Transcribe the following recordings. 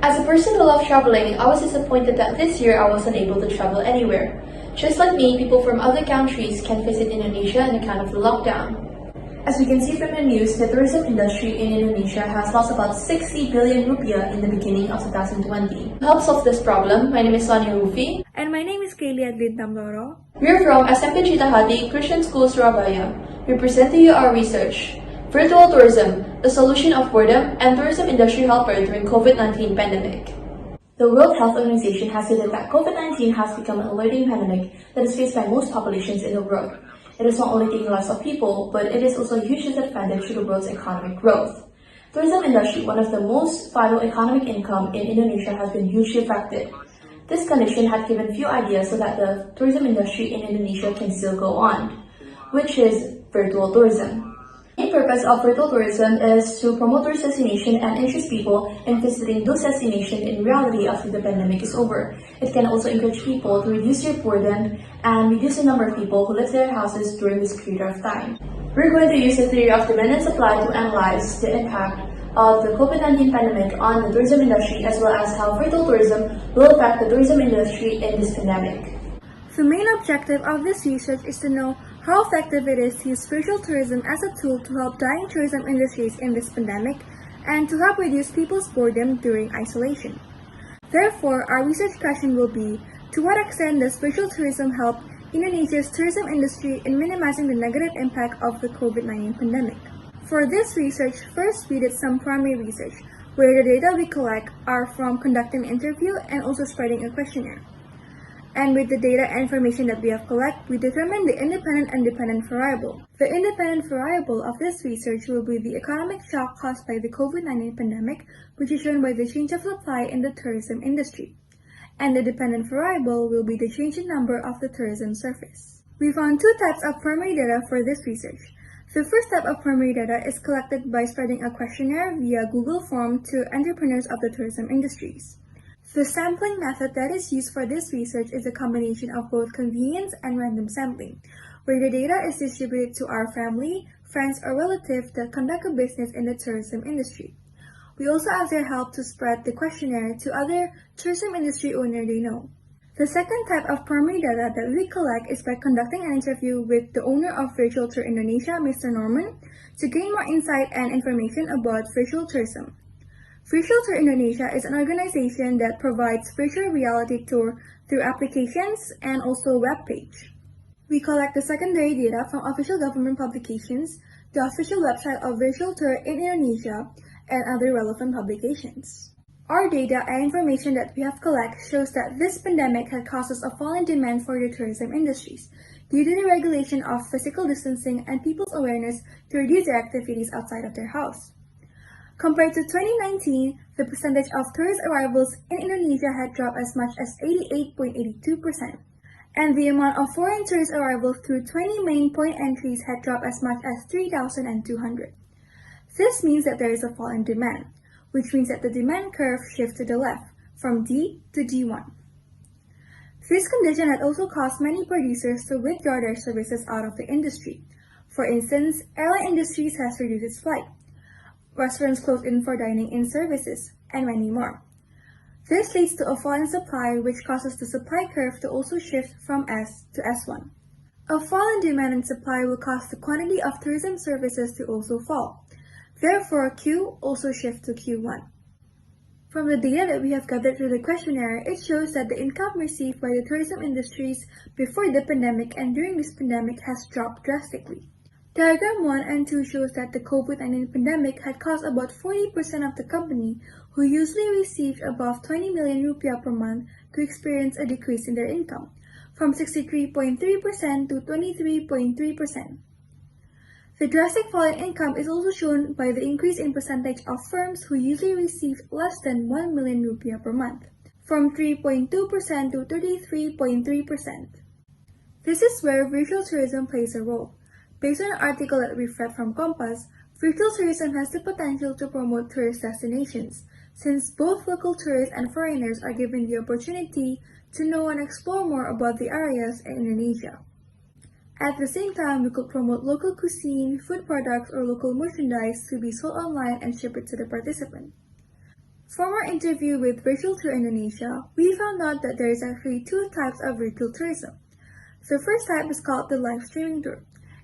As a person who loves traveling, I was disappointed that this year I wasn't able to travel anywhere. Just like me, people from other countries can visit Indonesia on account of the lockdown. As we can see from the news, the tourism industry in Indonesia has lost about 60 billion rupiah in the beginning of 2020. To help solve this problem, my name is Sonia, Huvi. And my name is Kaylee at Thamtoro. We are from SMP Cita, Hati Christian School, Surabaya. We present to you our research. Virtual tourism, a solution of boredom and tourism industry helper during COVID-19 pandemic. The World Health Organization has stated that COVID-19 has become an alerting pandemic that is faced by most populations in the world. It is not only taking lives of people, but it is also a huge disadvantage to the world's economic growth. Tourism industry, one of the most vital economic income in Indonesia, has been hugely affected. This condition had given few ideas so that the tourism industry in Indonesia can still go on, which is virtual tourism. The main purpose of virtual tourism is to promote tourist destination and interest people in visiting those destinations in reality after the pandemic is over. It can also encourage people to reduce their boredom and reduce the number of people who live in their houses during this period of time. We're going to use the theory of demand and supply to analyze the impact of the COVID-19 pandemic on the tourism industry, as well as how virtual tourism will affect the tourism industry in this pandemic. The main objective of this research is to know how effective it is to use virtual tourism as a tool to help dying tourism industries in this pandemic and to help reduce people's boredom during isolation. Therefore, our research question will be, to what extent does virtual tourism help Indonesia's tourism industry in minimizing the negative impact of the COVID-19 pandemic? For this research, first we did some primary research, where the data we collect are from conducting an interview and also spreading a questionnaire. And with the data and information that we have collected, we determined the independent and dependent variable. The independent variable of this research will be the economic shock caused by the COVID-19 pandemic, which is shown by the change of supply in the tourism industry. And the dependent variable will be the change in number of the tourism surface. We found two types of primary data for this research. The first type of primary data is collected by spreading a questionnaire via Google Form to entrepreneurs of the tourism industries. The sampling method that is used for this research is a combination of both convenience and random sampling, where the data is distributed to our family, friends, or relatives that conduct a business in the tourism industry. We also ask their help to spread the questionnaire to other tourism industry owners they know. The second type of primary data that we collect is by conducting an interview with the owner of Virtual Tour Indonesia, Mr. Norman, to gain more insight and information about virtual tourism. Virtual Tour Indonesia is an organization that provides virtual reality tour through applications and also web page. We collect the secondary data from official government publications, the official website of Virtual Tour in Indonesia, and other relevant publications. Our data and information that we have collected shows that this pandemic had caused a fall in demand for the tourism industries due to the regulation of physical distancing and people's awareness to reduce their activities outside of their house. Compared to 2019, the percentage of tourist arrivals in Indonesia had dropped as much as 88.82%, and the amount of foreign tourist arrivals through 20 main point entries had dropped as much as 3,200. This means that there is a fall in demand, which means that the demand curve shifts to the left, from D to D1. This condition had also caused many producers to withdraw their services out of the industry. For instance, airline industries has reduced its flight. Restaurants closed in for dining-in services, and many more. This leads to a fall in supply, which causes the supply curve to also shift from S to S1. A fall in demand and supply will cause the quantity of tourism services to also fall. Therefore, Q also shifts to Q1. From the data that we have gathered through the questionnaire, it shows that the income received by the tourism industries before the pandemic and during this pandemic has dropped drastically. Diagram 1 and 2 shows that the COVID-19 pandemic had caused about 40% of the company who usually received above 20 million rupiah per month to experience a decrease in their income, from 63.3% to 23.3%. The drastic fall in income is also shown by the increase in percentage of firms who usually receive less than 1 million rupiah per month, from 3.2% to 33.3%. This is where virtual tourism plays a role. Based on an article that we read from Compass, virtual tourism has the potential to promote tourist destinations, since both local tourists and foreigners are given the opportunity to know and explore more about the areas in Indonesia. At the same time, we could promote local cuisine, food products, or local merchandise to be sold online and ship it to the participant. From our interview with Virtual Tour Indonesia, we found out that there is actually two types of virtual tourism. The first type is called the live streaming tour.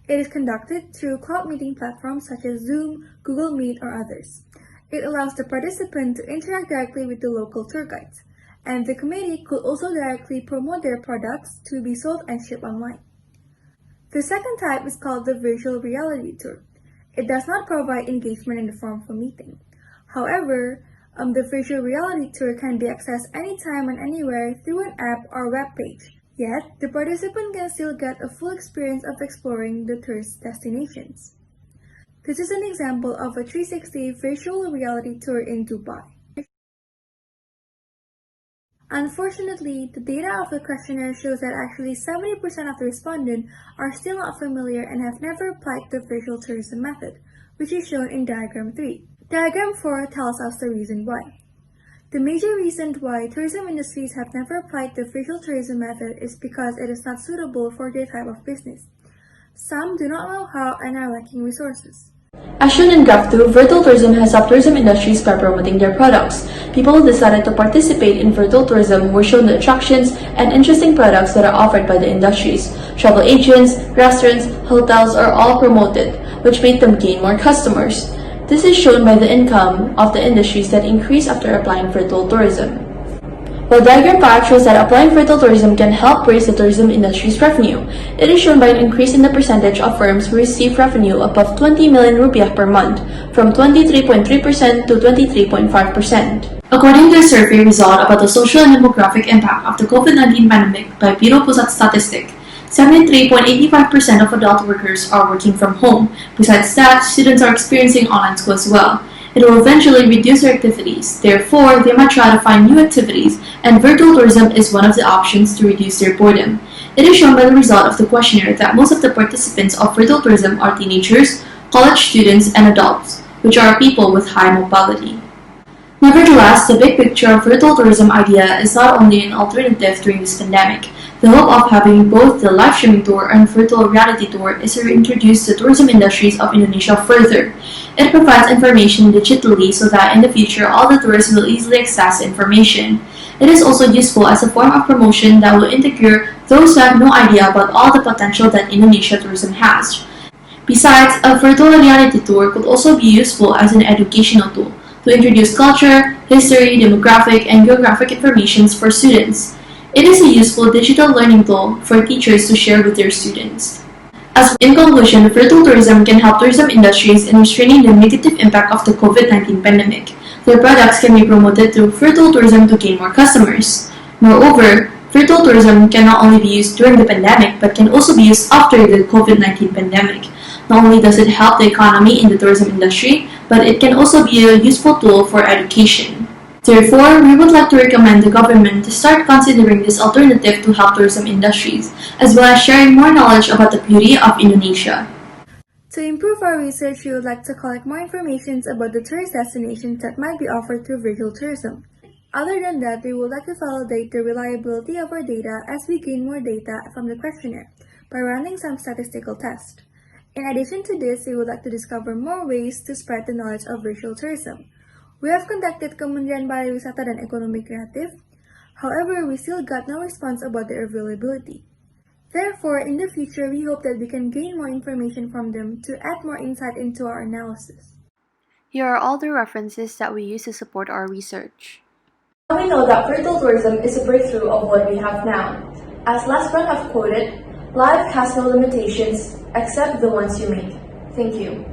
It is conducted through cloud meeting platforms such as Zoom, Google Meet, or others. It allows the participant to interact directly with the local tour guides, and the committee could also directly promote their products to be sold and shipped online. The second type is called the virtual reality tour. It does not provide engagement in the form of a meeting. However, the virtual reality tour can be accessed anytime and anywhere through an app or web page. Yet, the participant can still get a full experience of exploring the tour's destinations. This is an example of a 360 virtual reality tour in Dubai. Unfortunately, the data of the questionnaire shows that actually 70% of the respondents are still not familiar and have never applied the virtual tourism method, which is shown in diagram 3. Diagram 4 tells us the reason why. The major reason why tourism industries have never applied the virtual tourism method is because it is not suitable for their type of business. Some do not know how and are lacking resources. As shown in Graph 2, virtual tourism has helped tourism industries by promoting their products. People who decided to participate in virtual tourism were shown the attractions and interesting products that are offered by the industries. Travel agents, restaurants, hotels are all promoted, which made them gain more customers. This is shown by the income of the industries that increase after applying virtual tourism. While diagram 5 shows that applying virtual tourism can help raise the tourism industry's revenue, it is shown by an increase in the percentage of firms who receive revenue above 20 million rupiah per month, from 23.3% to 23.5%. According to a survey result about the social and demographic impact of the COVID-19 pandemic by Biro Pusat Statistik, 73.85% of adult workers are working from home. Besides that, students are experiencing online school as well. It will eventually reduce their activities. Therefore, they might try to find new activities, and virtual tourism is one of the options to reduce their boredom. It is shown by the result of the questionnaire that most of the participants of virtual tourism are teenagers, college students, and adults, which are people with high mobility. Nevertheless, the big picture of virtual tourism idea is not only an alternative during this pandemic. The hope of having both the live streaming tour and virtual reality tour is to introduce the tourism industries of Indonesia further. It provides information digitally so that in the future all the tourists will easily access information. It is also useful as a form of promotion that will integrate those who have no idea about all the potential that Indonesia tourism has. Besides, a virtual reality tour could also be useful as an educational tool to introduce culture, history, demographic, and geographic information for students. It is a useful digital learning tool for teachers to share with their students. In conclusion, virtual tourism can help tourism industries in restraining the negative impact of the COVID-19 pandemic. Their products can be promoted through virtual tourism to gain more customers. Moreover, virtual tourism can not only be used during the pandemic, but can also be used after the COVID-19 pandemic. Not only does it help the economy in the tourism industry, but it can also be a useful tool for education. Therefore, we would like to recommend the government to start considering this alternative to help tourism industries, as well as sharing more knowledge about the beauty of Indonesia. To improve our research, we would like to collect more information about the tourist destinations that might be offered through virtual tourism. Other than that, we would like to validate the reliability of our data as we gain more data from the questionnaire by running some statistical tests. In addition to this, we would like to discover more ways to spread the knowledge of virtual tourism. We have contacted Kementerian Pariwisata dan Ekonomi Kreatif. However, we still got no response about their availability. Therefore, in the future, we hope that we can gain more information from them to add more insight into our analysis. Here are all the references that we use to support our research. Now we know that virtual tourism is a breakthrough of what we have now. As last one have quoted, life has no limitations except the ones you make. Thank you.